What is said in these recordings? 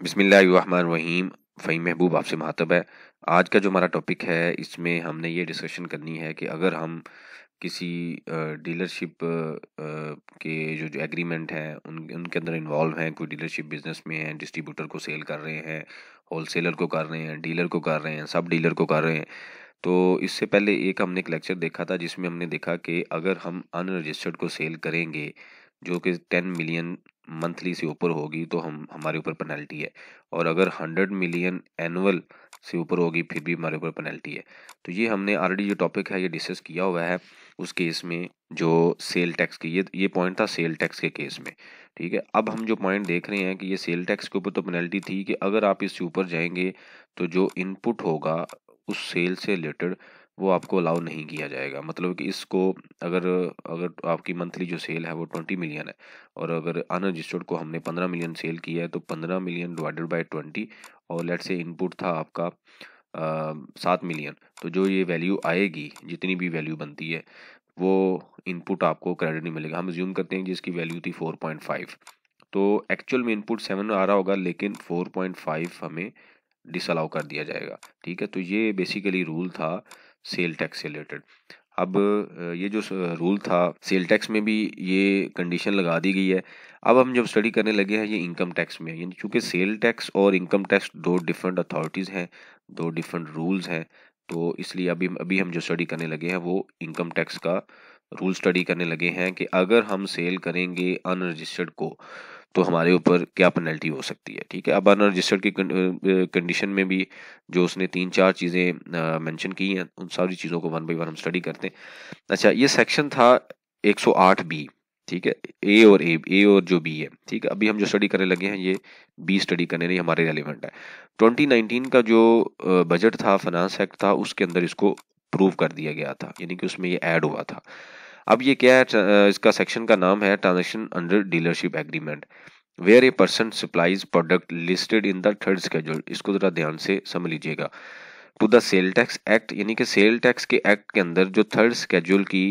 बिस्मिल्लाहिर्रहमानिर्रहीम। फ़हीम महबूब आपसे मुखातब है। आज का जो हमारा टॉपिक है इसमें हमने ये डिस्कशन करनी है कि अगर हम किसी डीलरशिप के जो एग्रीमेंट हैं उनके अंदर इन्वॉल्व हैं, कोई डीलरशिप बिजनेस में हैं, डिस्ट्रीब्यूटर को सेल कर रहे हैं, होलसेलर को कर रहे हैं, डीलर को कर रहे हैं, सब डीलर को कर रहे हैं। तो इससे पहले हमने एक लेक्चर देखा था जिसमें हमने देखा कि अगर हम अनरजिस्टर्ड को सेल करेंगे जो कि 10 मिलियन मंथली से ऊपर होगी तो हम हमारे ऊपर पेनल्टी है, और अगर 100 मिलियन एनुअल से ऊपर होगी फिर भी हमारे ऊपर पेनल्टी है। तो ये हमने ऑलरेडी जो टॉपिक है ये डिस्कस किया हुआ है उस केस में, जो सेल टैक्स की ये पॉइंट था सेल टैक्स के केस में। ठीक है, अब हम जो पॉइंट देख रहे हैं कि ये सेल टैक्स के ऊपर तो पेनल्टी थी कि अगर आप इससे ऊपर जाएंगे तो जो इनपुट होगा उस सेल से रिलेटेड वो आपको अलाउ नहीं किया जाएगा। मतलब कि इसको अगर अगर आपकी मंथली जो सेल है वो 20 मिलियन है और अगर अनरजिस्टर्ड को हमने 15 मिलियन सेल किया है तो 15 मिलियन डिवाइडेड बाय 20, और लेट्स से इनपुट था आपका 7 मिलियन, तो जो ये वैल्यू आएगी जितनी भी वैल्यू बनती है वो इनपुट आपको क्रेडिट नहीं मिलेगा। हम ज्यूम करते हैं जिसकी वैल्यू थी 4.5, तो एक्चुअल में इनपुट 7 आ रहा होगा लेकिन 4.5 हमें डिसअलाउ कर दिया जाएगा। ठीक है, तो ये बेसिकली रूल था सेल टैक्स से रिलेटेड। अब ये जो रूल था सेल टैक्स में भी ये कंडीशन लगा दी गई है। अब हम जब स्टडी करने लगे हैं ये इनकम टैक्स में, यानी चूंकि सेल टैक्स और इनकम टैक्स दो डिफरेंट अथॉरिटीज़ हैं, दो डिफरेंट रूल्स हैं, तो इसलिए अभी अभी हम जो स्टडी करने लगे हैं वो इनकम टैक्स का रूल स्टडी करने लगे हैं कि अगर हम सेल करेंगे अनरजिस्टर्ड को तो हमारे ऊपर क्या पेनल्टी हो सकती है। ठीक है, अब अनरजिस्टर्ड की कंडीशन में भी जो उसने 3-4 चीज़ें मेंशन की हैं उन सारी चीज़ों को वन बाय वन हम स्टडी करते हैं। अच्छा, ये सेक्शन था 108 बी। ठीक है, ए और जो बी है। ठीक है, अभी हम जो स्टडी करने लगे हैं ये बी स्टडी करने नहीं हमारे रेलिवेंट है। 2019 का जो बजट था, फाइनेंस एक्ट था, उसके अंदर इसको प्रूव कर दिया गया था, यानी कि उसमें ये ऐड हुआ था। अब ये क्या है, इसका सेक्शन का नाम है transaction under dealership agreement where a person supplies product listed in the third schedule. इसको जरा ध्यान से समझ लीजिएगा। To the sale tax act, यानी कि सेल टैक्स के एक्ट के अंदर जो थर्ड स्केड्यूल की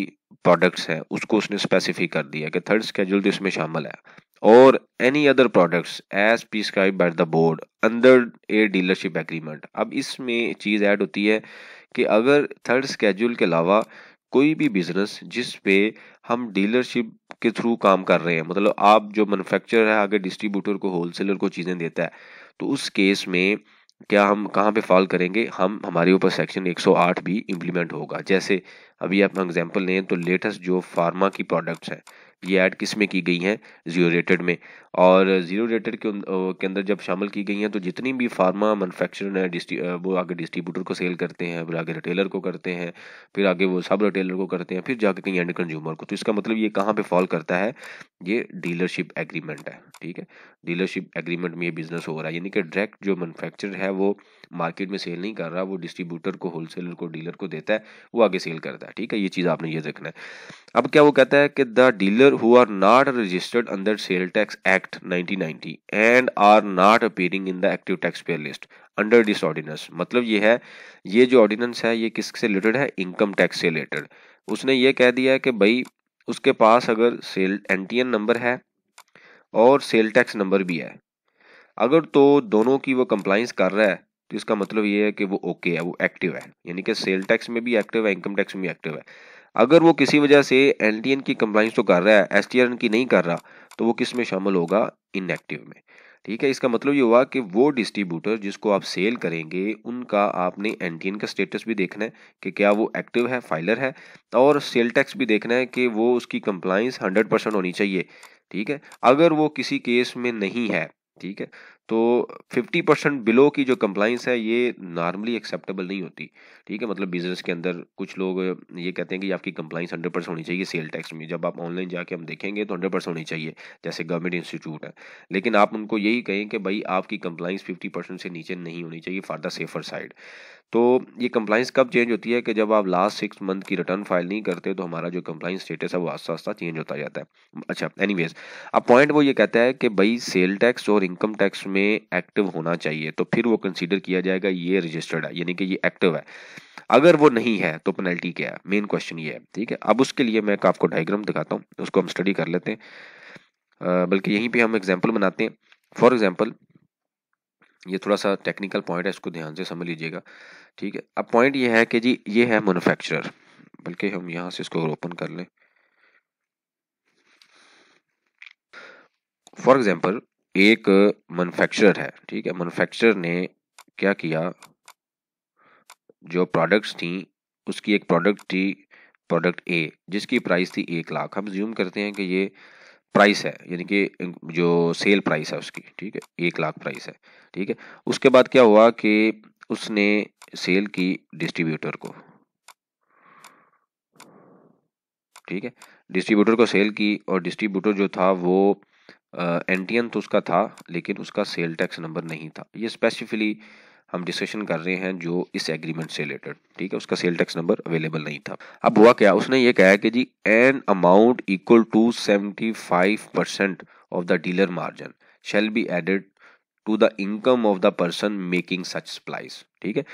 प्रोडक्ट्स हैं उसको उसने स्पेसिफाई कर दिया कि थर्ड स्केड्यूल तो इसमें शामिल है, और any other products as prescribe by the board under a dealership agreement. अब इसमें चीज ऐड होती है कि अगर थर्ड स्केड्यूल के अलावा कोई भी बिजनेस जिस पे हम डीलरशिप के थ्रू काम कर रहे हैं, मतलब आप जो मैन्युफैक्चरर है आगे डिस्ट्रीब्यूटर को होलसेलर को चीजें देता है, तो उस केस में क्या हम कहाँ पे फॉल करेंगे, हम हमारे ऊपर सेक्शन 108 भी इम्प्लीमेंट होगा। जैसे अभी आप एग्जांपल लें तो लेटेस्ट जो फार्मा की प्रोडक्ट्स हैं ये ऐड किस में की गई हैं, जीरो रेटेड में, और जीरो रेटेड के अंदर जब शामिल की गई हैं तो जितनी भी फार्मा मैन्युफैक्चरर है वो आगे डिस्ट्रीब्यूटर को सेल करते हैं, फिर आगे रिटेलर को करते हैं, फिर आगे वो सब रिटेलर को करते हैं, फिर जाके कहीं एंड कंज्यूमर को। तो इसका मतलब ये कहाँ पे फॉल करता है, ये डीलरशिप एग्रीमेंट है। ठीक है, डीलरशिप एग्रीमेंट में ये बिजनेस हो रहा है, यानी कि डायरेक्ट जो मैन्युफैक्चरर है वो मार्केट में सेल नहीं कर रहा, वो डिस्ट्रीब्यूटर को, होलसेलर को, डीलर को देता है, वो आगे सेल करता है। ठीक है, ये चीज़ आपने ये देखना है। अब क्या वो कहता है कि the dealer who are not registered under sale tax act 1990 and are not appearing in the active taxpayer list under this ordinance. मतलब ये है, ये जो ऑर्डिनेंस है ये किससे रिलेटेड है, इनकम टैक्स से रिलेटेड। उसने ये कह दिया है कि भाई उसके पास अगर सेल एनटीएन नंबर है और सेल टैक्स नंबर भी है, अगर तो दोनों की वो कंप्लाइंस कर रहा है तो इसका मतलब ये है कि वो ओके है, वो एक्टिव है, यानी कि सेल टैक्स में भी एक्टिव है, इनकम टैक्स में भी एक्टिव है। अगर वो किसी वजह से एनटीएन की कंप्लाइंस तो कर रहा है, एसटीआरएन की नहीं कर रहा, तो वो किस में शामिल होगा, इनएक्टिव में। ठीक है, इसका मतलब ये हुआ कि वो डिस्ट्रीब्यूटर जिसको आप सेल करेंगे उनका आपने एनटीएन का स्टेटस भी देखना है कि क्या वो एक्टिव है, फाइलर है, और सेल टैक्स भी देखना है कि वो उसकी कंप्लाइंस 100% होनी चाहिए। ठीक है, अगर वो किसी केस में नहीं है, ठीक है, तो 50% बिलो की जो कंप्लाइंस है ये नॉर्मली एक्सेप्टेबल नहीं होती। ठीक है, मतलब बिजनेस के अंदर कुछ लोग ये कहते हैं कि आपकी कंप्लाइंस 100% होनी चाहिए सेल टैक्स में। जब आप ऑनलाइन जाके हम देखेंगे तो 100% होनी चाहिए, जैसे गवर्नमेंट इंस्टीट्यूट है। लेकिन आप उनको यही कहें कि भाई आपकी कंप्लाइंस 50% से नीचे नहीं होनी चाहिए फॉर द सेफर साइड। तो ये कंप्लाइंस कब चेंज होती है कि जब आप लास्ट 6 मंथ की रिटर्न फाइल नहीं करते तो हमारा जो कंप्लाइंस स्टेटस है वो आस्ता आस्ता चेंज होता जाता है। अच्छा, एनीवेज, अब पॉइंट वो ये कहता है कि भाई सेल टैक्स और इनकम टैक्स में एक्टिव होना चाहिए, तो फिर वो कंसीडर किया जाएगा ये रजिस्टर्ड है, यानी कि ये एक्टिव है। अगर वो नहीं है तो पेनल्टी क्या है, मेन क्वेश्चन ये है। ठीक है, अब उसके लिए मैं एक आपको डायग्राम दिखाता हूँ, उसको हम स्टडी कर लेते हैं। बल्कि यहीं पे हम एग्जाम्पल बनाते हैं। फॉर एग्जाम्पल ये थोड़ा सा टेक्निकल पॉइंट है, इसको ध्यान से समझ लीजिएगा, ठीक है। अब पॉइंट ये है कि जी ये है मैन्युफैक्चरर, बल्कि हम यहाँ से इसको ओपन कर लें। फॉर एग्जाम्पल एक मैन्युफैक्चरर है, ठीक है। मैन्युफैक्चरर ने क्या किया, जो प्रोडक्ट्स थी उसकी एक प्रोडक्ट थी, प्रोडक्ट ए, जिसकी प्राइस थी 1 लाख। हम ज्यूम करते हैं कि ये प्राइस है, यानी कि जो सेल प्राइस है उसकी, ठीक है, 1 लाख प्राइस है, ठीक है। उसके बाद क्या हुआ कि उसने सेल की डिस्ट्रीब्यूटर को, ठीक है, डिस्ट्रीब्यूटर को सेल की, और डिस्ट्रीब्यूटर जो था वो एनटीएन तो उसका था, लेकिन उसका सेल टैक्स नंबर नहीं था। ये स्पेसिफिकली हम डिस्कशन कर रहे हैं जो इस एग्रीमेंट से रिलेटेड, ठीक है, उसका सेल टैक्स नंबर अवेलेबल नहीं था। अब हुआ क्या, उसने ये कहा कि G an amount equal to 75% of the dealer margin shall be added to the income of the person making such supplies, ठीक है।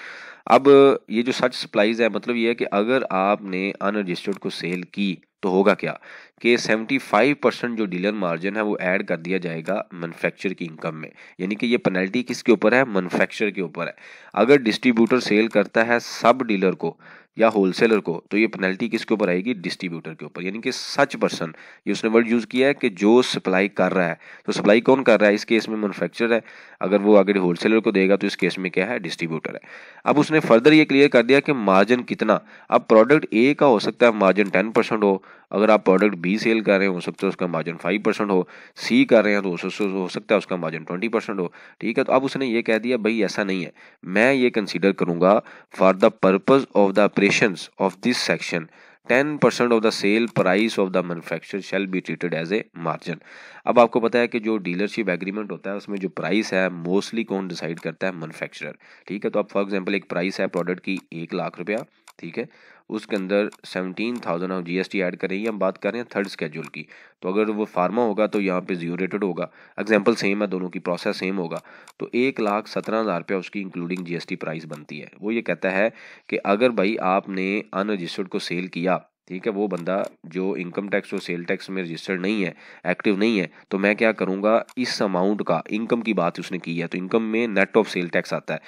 अब ये जो सच सप्लाईज है, मतलब ये है कि अगर आपने अनरजिस्टर्ड को सेल की तो होगा क्या कि 75% जो डीलर मार्जिन है वो ऐड कर दिया जाएगा मैन्युफैक्चर की इनकम में। यानी कि ये पेनल्टी किसके ऊपर है, मैन्युफैक्चर के ऊपर है। अगर डिस्ट्रीब्यूटर सेल करता है सब डीलर को या होलसेलर को, तो ये पेनल्टी किसके ऊपर आएगी, डिस्ट्रीब्यूटर के ऊपर। यानी कि सच पर्सन, ये उसने वर्ड यूज किया है कि जो सप्लाई कर रहा है, तो सप्लाई कौन कर रहा है, इस केस में मैन्युफैक्चरर है। अगर वो आगे होलसेलर को देगा तो इस केस में क्या है, डिस्ट्रीब्यूटर है। अब उसने फर्दर ये क्लियर कर दिया कि मार्जिन कितना। अब प्रोडक्ट ए का हो सकता है मार्जिन 10% हो, अगर आप प्रोडक्ट बी सेल कर रहे हो सकता है उसका मार्जिन 5% हो, सी कर रहे हैं तो हो सकता है उसका मार्जिन 20% हो, ठीक है। तो अब उसने ये कह दिया भाई ऐसा नहीं है, मैं ये कंसीडर करूंगा for the purpose of the operations of this section 10% of the sale price of the manufacture shall be treated as a margin. अब आपको पता है कि जो डीलरशिप एग्रीमेंट होता है उसमें जो प्राइस है मोस्टली कौन डिसाइड करता है, मैन्युफैक्चरर, ठीक है। तो अब फॉर एग्जांपल एक प्राइस है प्रोडक्ट की 1 लाख रुपया, ठीक है, उसके अंदर 17,000 हम जीएसटी ऐड करेंगे। हम बात कर रहे हैं थर्ड स्केड्यूल की, तो अगर वो फार्मा होगा तो यहाँ पे 0 रेटेड होगा। एग्जाम्पल सेम है, दोनों की प्रोसेस सेम होगा, तो 1,17,000 रुपया उसकी इंक्लूडिंग जीएसटी प्राइस बनती है। वो ये कहता है कि अगर भाई आपने अनरजिस्टर्ड को सेल किया, ठीक है, वो बंदा जो इनकम टैक्स और सेल टैक्स में रजिस्टर्ड नहीं है, एक्टिव नहीं है, तो मैं क्या करूंगा, इस अमाउंट का, इनकम की बात उसने की है तो इनकम में नेट ऑफ सेल टैक्स आता है,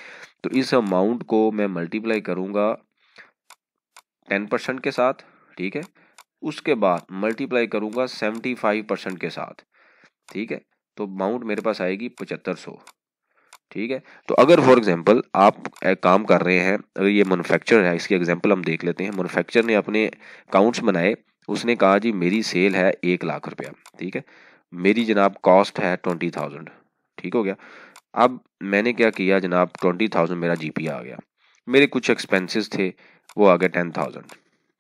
तो इस अमाउंट को मैं मल्टीप्लाई करूंगा 10% के साथ, ठीक है, उसके बाद मल्टीप्लाई करूंगा 75% के साथ, ठीक है, तो अमाउंट मेरे पास आएगी 7500, ठीक है। तो अगर फॉर एग्जांपल आप एक काम कर रहे हैं, अगर ये मैन्युफैक्चरर है, इसकी एग्जांपल हम देख लेते हैं। मैन्युफैक्चरर ने अपने अकाउंट्स बनाए, उसने कहा जी मेरी सेल है 1 लाख रुपया, ठीक है, मेरी जनाब कॉस्ट है 20,000, ठीक हो गया। अब मैंने क्या किया जनाब, 20,000 मेरा जीपी आ गया, मेरे कुछ एक्सपेंसेस थे वो आ गए 10,000,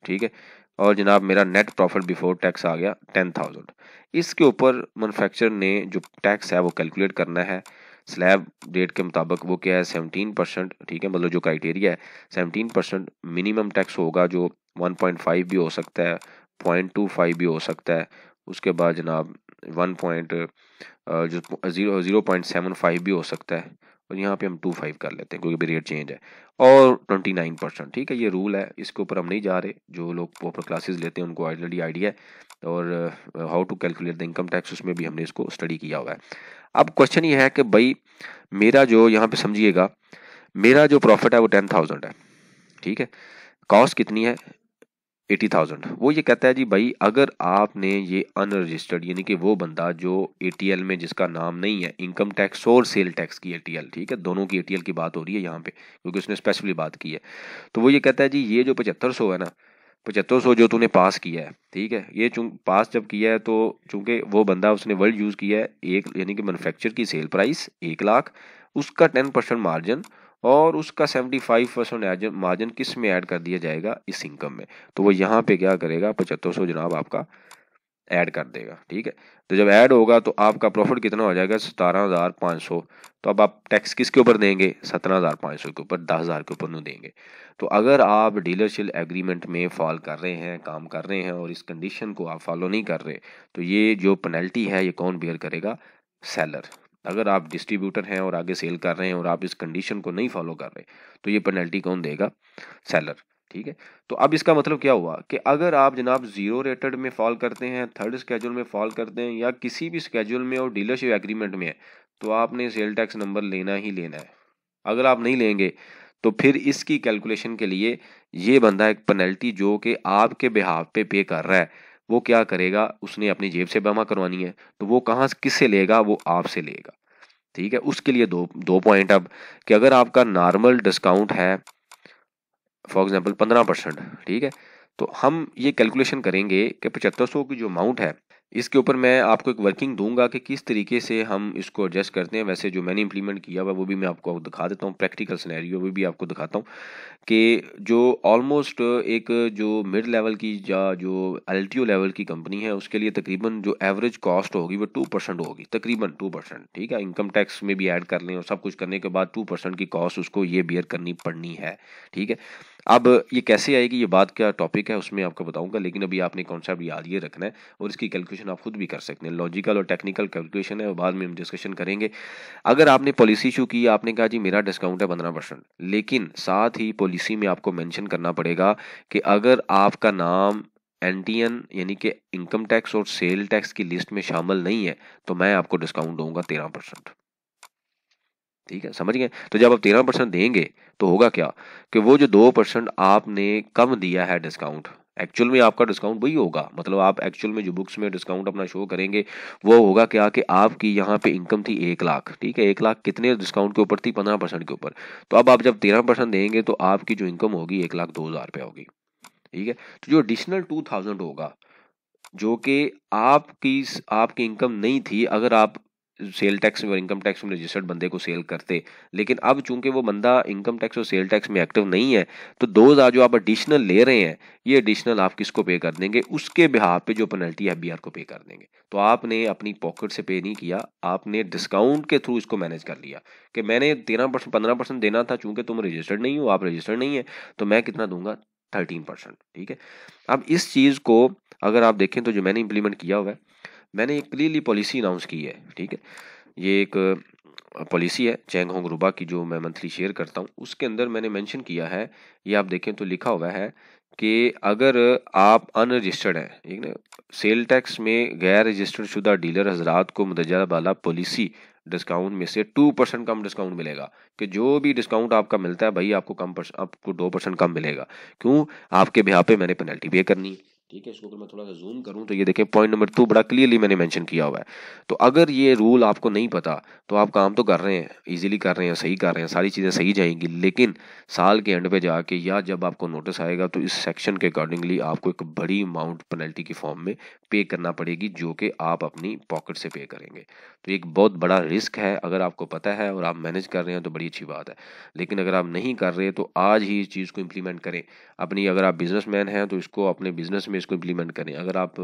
ठीक है, और जनाब मेरा नेट प्रॉफिट बिफोर टैक्स आ गया 10,000। इसके ऊपर मैन्युफैक्चरर ने जो टैक्स है वो कैलकुलेट करना है स्लैब रेट के मुताबिक। वो क्या है, 17%, ठीक है, मतलब जो क्राइटेरिया है 17% मिनिमम टैक्स होगा, जो 1.5 भी हो सकता है, 0.25 भी हो सकता है, उसके बाद जनाब 0.75 भी हो सकता है, और यहाँ पे हम 25 कर लेते हैं क्योंकि भी रेट चेंज है, और 29%, ठीक है। ये रूल है, इसके ऊपर हम नहीं जा रहे, जो लोग प्रॉपर क्लासेस लेते हैं उनको ऑलरेडी आइडिया है, और how to calculate the income tax उसमें भी हमने इसको स्टडी किया हुआ है। अब क्वेश्चन ये है कि भाई मेरा जो यहाँ पे समझिएगा, मेरा जो प्रॉफिट है वो 10,000 है, ठीक है, कॉस्ट कितनी है 80,000। वो ये कहता है जी भाई अगर आपने ये अनरजिस्टर्ड, यानी कि वो बंदा जो एटीएल में जिसका नाम नहीं है, इनकम टैक्स और सेल टैक्स की एटीएल, ठीक है, दोनों की एटीएल की बात हो रही है यहाँ पे क्योंकि उसने स्पेसिफिकली बात की है, तो वो ये कहता है जी ये जो 7500 है ना, 7500 जो तूने पास किया है, ठीक है, ये पास जब किया है तो चूंकि वो बंदा उसने वर्ड यूज किया है एक, यानी कि मैन्युफैक्चर की सेल प्राइस 1 लाख, उसका 10% मार्जिन और उसका 75% मार्जिन किस में ऐड कर दिया जाएगा, इस इनकम में। तो वो यहाँ पे क्या करेगा, 7500 जनाब आपका ऐड कर देगा, ठीक है। तो जब ऐड होगा तो आपका प्रॉफिट कितना हो जाएगा, 17,500। तो अब आप टैक्स किसके ऊपर देंगे, 17,500 के ऊपर, 10,000 के ऊपर नहीं देंगे। तो अगर आप डीलरशिप एग्रीमेंट में फॉल कर रहे हैं, काम कर रहे हैं, और इस कंडीशन को आप फॉलो नहीं कर रहे, तो ये जो पेनल्टी है ये कौन बेयर करेगा, सेलर। अगर आप डिस्ट्रीब्यूटर हैं और आगे सेल कर रहे हैं और आप इस कंडीशन को नहीं फॉलो कर रहे, तो ये पेनल्टी कौन देगा, सेलर, ठीक है। तो अब इसका मतलब क्या हुआ कि अगर आप जनाब 0 रेटेड में फॉल करते हैं, थर्ड स्केड्यूल में फॉल करते हैं, या किसी भी स्केड्यूल में और डीलरशिप एग्रीमेंट में है, तो आपने सेल टैक्स नंबर लेना ही लेना है। अगर आप नहीं लेंगे तो फिर इसकी कैलकुलेशन के लिए ये बंदा एक पेनल्टी जो कि आपके बिहाफ पे कर रहा है, वो क्या करेगा, उसने अपनी जेब से जमा करवानी है, तो वो कहाँ से किससे लेगा, वो आपसे लेगा। ठीक है, उसके लिए दो दो पॉइंट अब कि अगर आपका नॉर्मल डिस्काउंट है फॉर एग्जांपल 15%, ठीक है, तो हम ये कैलकुलेशन करेंगे कि 7500 की जो अमाउंट है, इसके ऊपर मैं आपको एक वर्किंग दूंगा कि किस तरीके से हम इसको एडजस्ट करते हैं। वैसे जो मैंने इंप्लीमेंट किया हुआ वो भी मैं आपको दिखा देता हूँ, प्रैक्टिकल सिनेरियो वो भी आपको दिखाता हूँ कि जो ऑलमोस्ट एक जो मिड लेवल की या जो एलटीओ लेवल की कंपनी है उसके लिए तकरीबन जो एवरेज कॉस्ट होगी वो 2% होगी, तकरीबन 2%। ठीक है, इनकम टैक्स में भी ऐड कर लें और सब कुछ करने के बाद 2% की कॉस्ट उसको ये बियर करनी पड़नी है। ठीक है, अब ये कैसे आएगी, ये बात क्या टॉपिक है उसमें आपको बताऊंगा, लेकिन अभी आपने कॉन्सेप्ट याद ये रखना है और इसकी कैलकुलेशन आप खुद भी कर सकते हैं। लॉजिकल और टेक्निकल कैलकुलेशन है और बाद में हम डिस्कशन करेंगे। अगर आपने पॉलिसी इशू की, आपने कहा जी मेरा डिस्काउंट है 15%, लेकिन साथ ही पॉलिसी में आपको मेंशन करना पड़ेगा कि अगर आपका नाम एनटीएन यानी कि इनकम टैक्स और सेल टैक्स की लिस्ट में शामिल नहीं है तो मैं आपको डिस्काउंट दूंगा 13%। ठीक है, समझ गए। तो जब आप 13% देंगे तो होगा क्या कि वो जो 2% आपने कम दिया है डिस्काउंट, एक्चुअल में आपका डिस्काउंट वही होगा। मतलब आप एक्चुअल में जो बुक्स में डिस्काउंट अपना शो करेंगे वो होगा क्या कि आपकी यहाँ पे इनकम थी 1 लाख। ठीक है, 1 लाख कितने डिस्काउंट के ऊपर थी, 15% के ऊपर। तो अब आप जब 13% देंगे तो आपकी जो इनकम होगी 1,02,000 रुपया होगी। ठीक है, तो जो एडिशनल 2,000 होगा जो कि आपकी इनकम नहीं थी अगर आप सेल टैक्स और इनकम टैक्स में रजिस्टर्ड बंदे को सेल करते, लेकिन अब चूंकि वो बंदा इनकम टैक्स और सेल टैक्स में एक्टिव नहीं है तो 2,000 जो आप एडिशनल ले रहे हैं ये एडिशनल आप किसको पे कर देंगे, उसके बिहाफ पे जो पेनल्टी एफबीआर को पे कर देंगे। तो आपने अपनी पॉकेट से पे नहीं किया, आपने डिस्काउंट के थ्रू इसको मैनेज कर लिया कि मैंने 13% 15% देना था, चूंकि तुम रजिस्टर्ड नहीं हो, आप रजिस्टर्ड नहीं है, तो मैं कितना दूंगा 13%। ठीक है, अब इस चीज को अगर आप देखें तो जो मैंने इंप्लीमेंट किया हुआ है, मैंने एक क्लियरली पॉलिसी अनाउंस की है। ठीक है, ये एक पॉलिसी है चैंग होंग रुबा की जो मैं मंथली शेयर करता हूँ, उसके अंदर मैंने मेंशन किया है, ये आप देखें तो लिखा हुआ है कि अगर आप अनरजिस्टर्ड हैं, ठीक है, सेल टैक्स में गैर रजिस्टर्ड शुदा डीलर हजरात को मुदज्जल वाला पॉलिसी डिस्काउंट में से 2% कम डिस्काउंट मिलेगा। कि जो भी डिस्काउंट आपका मिलता है भाई आपको आपको 2% कम मिलेगा। क्यों, आपके बिहाफ पे मैंने पेनल्टी पे करनी है। ठीक है, इसको अगर मैं थोड़ा सा जूम करूं तो ये देखें पॉइंट नंबर 2 बड़ा क्लियरली मैंने मेंशन किया हुआ है। तो अगर ये रूल आपको नहीं पता तो आप काम तो कर रहे हैं, इजीली कर रहे हैं, सही कर रहे हैं, सारी चीज़ें सही जाएंगी, लेकिन साल के एंड पे जाके या जब आपको नोटिस आएगा तो इस सेक्शन के अकॉर्डिंगली आपको एक बड़ी अमाउंट पेनल्टी की फॉर्म में पे करना पड़ेगी जो कि आप अपनी पॉकेट से पे करेंगे। तो एक बहुत बड़ा रिस्क है, अगर आपको पता है और आप मैनेज कर रहे हैं तो बड़ी अच्छी बात है, लेकिन अगर आप नहीं कर रहे तो आज ही इस चीज़ को इम्प्लीमेंट करें अपनी। अगर आप बिजनेसमैन हैं तो इसको अपने बिजनेस में इसको इम्प्लीमेंट करें, अगर आप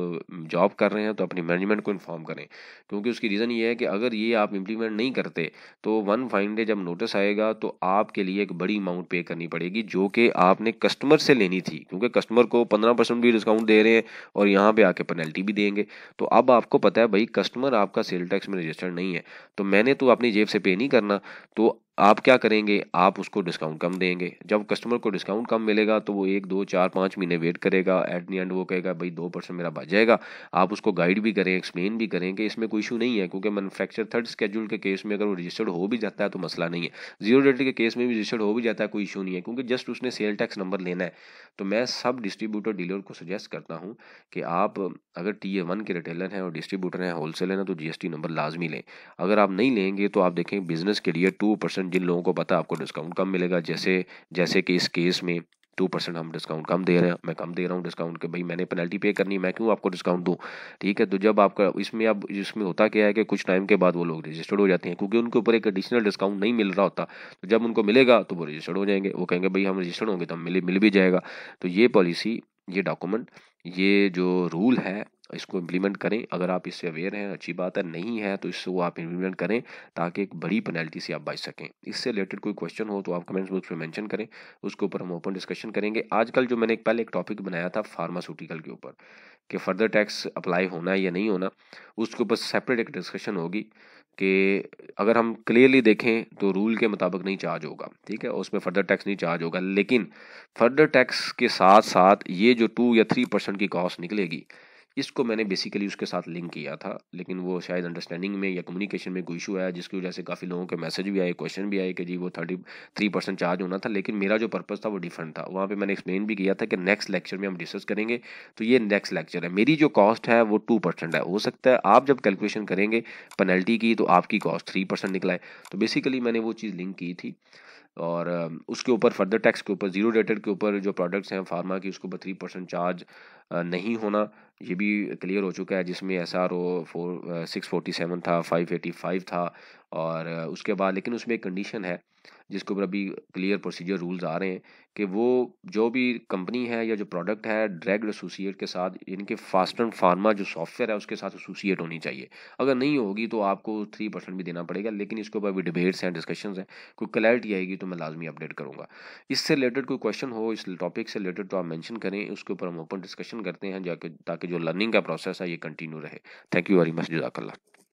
जॉब कर रहे हैं तो अपनी मैनेजमेंट को इन्फॉर्म करें, क्योंकि उसकी रीज़न ये है कि अगर ये आप इम्प्लीमेंट नहीं करते तो वन फाइन डे जब नोटिस आएगा तो आपके लिए एक बड़ी अमाउंट पे करनी पड़ेगी जो कि आपने कस्टमर से लेनी थी, क्योंकि कस्टमर को 15% भी डिस्काउंट दे रहे हैं और यहाँ पे आके पेनल्टी भी देंगे। तो अब आपको पता है भाई कस्टमर आपका सेल टैक्स में रजिस्टर्ड नहीं है, तो मैंने तो अपनी जेब से पे नहीं करना, तो आप क्या करेंगे, आप उसको डिस्काउंट कम देंगे। जब कस्टमर को डिस्काउंट कम मिलेगा तो वो 1 2 4 5 महीने वेट करेगा, एट द एंड वो कहेगा भाई 2% मेरा बच जाएगा। आप उसको गाइड भी करें, एक्सप्लेन भी करें कि इसमें कोई इशू नहीं है, क्योंकि मैन्युफैक्चर थर्ड स्केड्यूल के केस में अगर वो रजिस्टर्ड हो भी जाता है तो मसला नहीं है, जीरो रेट के केस में भी रजिस्टर्ड हो भी जाता है कोई इशू नहीं है, क्योंकि जस्ट उसने सेल टैक्स नंबर लेना है। तो मैं सब डिस्ट्रीब्यूटर डीलर को सजेस्ट करता हूँ कि आप अगर Tier 1 के रिटेलर हैं और डिस्ट्रीब्यूटर हैं, होलसेलर हैं, तो जीएसटी नंबर लाजमी लें। अगर आप नहीं लेंगे तो आप देखें बिजनेस के लिए 2% जिन लोगों को पता है आपको डिस्काउंट कम मिलेगा, जैसे जैसे कि इस केस में 2% हम डिस्काउंट कम दे रहे हैं, मैं कम दे रहा हूँ डिस्काउंट के भाई मैंने पेनल्टी पे करनी है, मैं क्यों आपको डिस्काउंट दूँ। ठीक है, तो जब आपका इसमें अब इसमें होता क्या है कि कुछ टाइम के बाद वो लोग रजिस्टर्ड हो जाते हैं, क्योंकि उनके ऊपर एक एडिशनल डिस्काउंट नहीं मिल रहा होता, तो जब उनको मिलेगा तो वो रजिस्टर्ड हो जाएंगे, वो कहेंगे भाई हम रजिस्टर्ड होंगे तो हम मिल भी जाएगा। तो ये पॉलिसी, ये डॉक्यूमेंट, ये जो रूल है इसको इम्प्लीमेंट करें। अगर आप इससे अवेयर हैं अच्छी बात है, नहीं है तो इसको आप इम्प्लीमेंट करें ताकि एक बड़ी पेनल्टी से आप बच सकें। इससे रिलेटेड कोई क्वेश्चन हो तो आप कमेंट्स बॉक्स में मेंशन करें, उसके ऊपर हम ओपन डिस्कशन करेंगे। आजकल जो मैंने पहले एक टॉपिक बनाया था फार्मास्यूटिकल के ऊपर कि फर्दर टैक्स अप्लाई होना है या नहीं होना, उसके ऊपर सेपरेट एक डिस्कशन होगी कि अगर हम क्लियरली देखें तो रूल के मुताबिक नहीं चार्ज होगा। ठीक है, उसमें फर्दर टैक्स नहीं चार्ज होगा, लेकिन फर्दर टैक्स के साथ साथ ये जो 2 या 3% की कॉस्ट निकलेगी इसको मैंने बेसिकली उसके साथ लिंक किया था, लेकिन वो शायद अंडरस्टैंडिंग में या कम्युनिकेशन में कोई इशू आया, जिसकी वजह से काफ़ी लोगों के मैसेज भी आए, क्वेश्चन भी आए कि जी वो 33% चार्ज होना था, लेकिन मेरा जो पर्पज़ था वो डिफरेंट था। वहाँ पे मैंने एक्सप्लेन भी किया था कि नेक्स्ट लेक्चर में हम डिस्कस करेंगे, तो ये नेक्स्ट लेक्चर है। मेरी जो कॉस्ट है वो 2% है। हो सकता है आप जब कैलकुलेशन करेंगे पेनल्टी की तो आपकी कॉस्ट 3% निकला है। तो बेसिकली मैंने वो चीज़ लिंक की थी, और उसके ऊपर फर्दर टैक्स के ऊपर जीरो डेटेड के ऊपर जो प्रोडक्ट्स हैं फार्मा की, उसके ऊपर 3% चार्ज नहीं होना, ये भी क्लियर हो चुका है। जिसमें SRO 647 था, 585 था, और उसके बाद लेकिन उसमें एक कंडीशन है जिसके ऊपर अभी क्लियर प्रोसीजर रूल्स आ रहे हैं कि वो जो भी कंपनी है या जो प्रोडक्ट है डायरेक्ट एसोसिएट के साथ, इनके फास्ट एंड फार्मा जो सॉफ्टवेयर है उसके साथ एसोसिएट होनी चाहिए। अगर नहीं होगी तो आपको 3% भी देना पड़ेगा, लेकिन इसके ऊपर भी डिबेट्स हैं, डिस्कशंस हैं। कोई क्लैरिटी आएगी तो मैं लाजमी अपडेट करूंगा। इससे रिलेटेड कोई क्वेश्चन हो, इस टॉपिक से रिलेटेड, तो आप मेंशन करें, उसके ऊपर हम ओपन डिस्कशन करते हैं जाके, ताकि जो लर्निंग का प्रोसेस है ये कंटिन्यू रहे। थैंक यू वेरी मच, जज़ाकल्लाह।